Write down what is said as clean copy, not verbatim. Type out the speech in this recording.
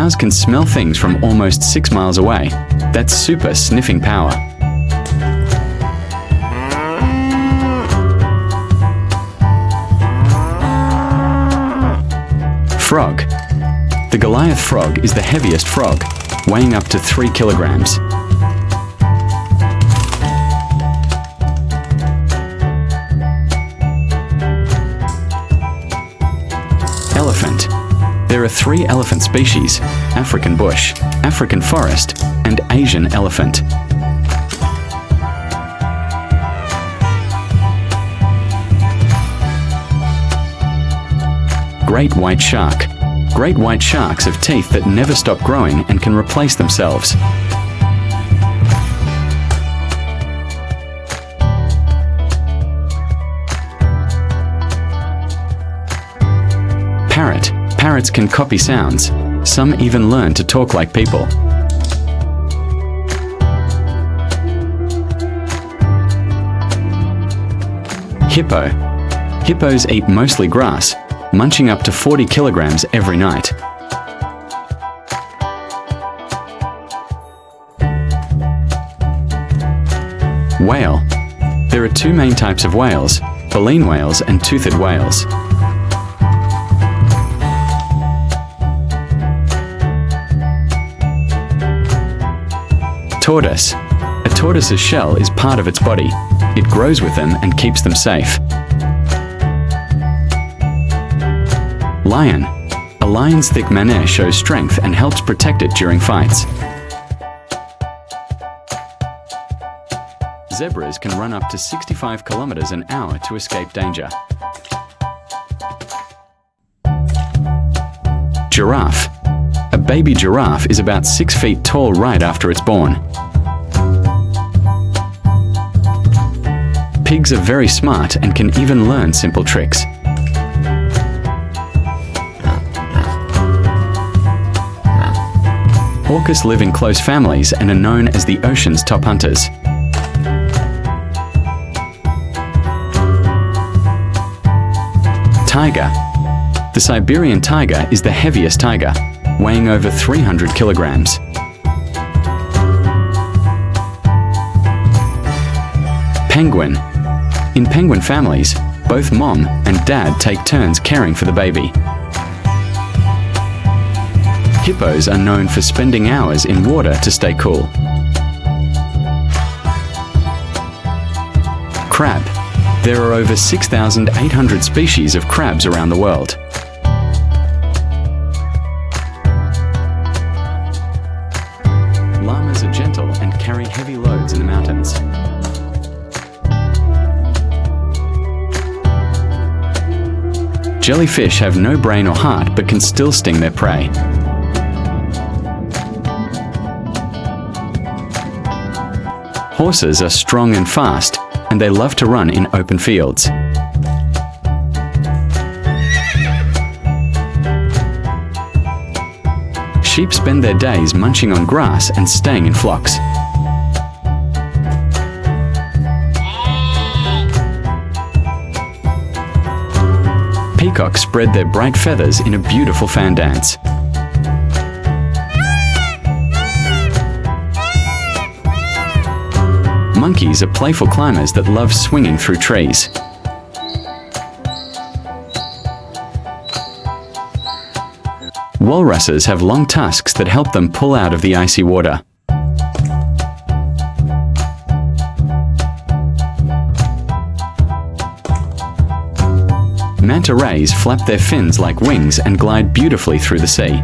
Stars can smell things from almost 6 miles away. That's super sniffing power. Frog. The Goliath frog is the heaviest frog, weighing up to 3 kilograms. Elephant. There are 3 elephant species: African bush, African forest, and Asian elephant. Great white shark. Great white sharks have teeth that never stop growing and can replace themselves. Parrot. Parrots can copy sounds. Some even learn to talk like people. Hippo. Hippos eat mostly grass, munching up to 40 kilograms every night. Whale. There are 2 main types of whales: baleen whales and toothed whales. Tortoise. A tortoise's shell is part of its body. It grows with them and keeps them safe. Lion. A lion's thick mane shows strength and helps protect it during fights. Zebras can run up to 65 kilometers an hour to escape danger. Giraffe. A baby giraffe is about 6 feet tall right after it's born. Pigs are very smart and can even learn simple tricks. Orcas live in close families and are known as the ocean's top hunters. Tiger. The Siberian tiger is the heaviest tiger, weighing over 300 kilograms. Penguin. In penguin families, both mom and dad take turns caring for the baby. Hippos are known for spending hours in water to stay cool. Crab. There are over 6,800 species of crabs around the world. Llamas are gentle and carry heavy loads in the mountains. Jellyfish have no brain or heart but can still sting their prey. Horses are strong and fast, and they love to run in open fields. Sheep spend their days munching on grass and staying in flocks. Peacocks spread their bright feathers in a beautiful fan dance. Monkeys are playful climbers that love swinging through trees. Walruses have long tusks that help them pull out of the icy water. Manta rays flap their fins like wings and glide beautifully through the sea.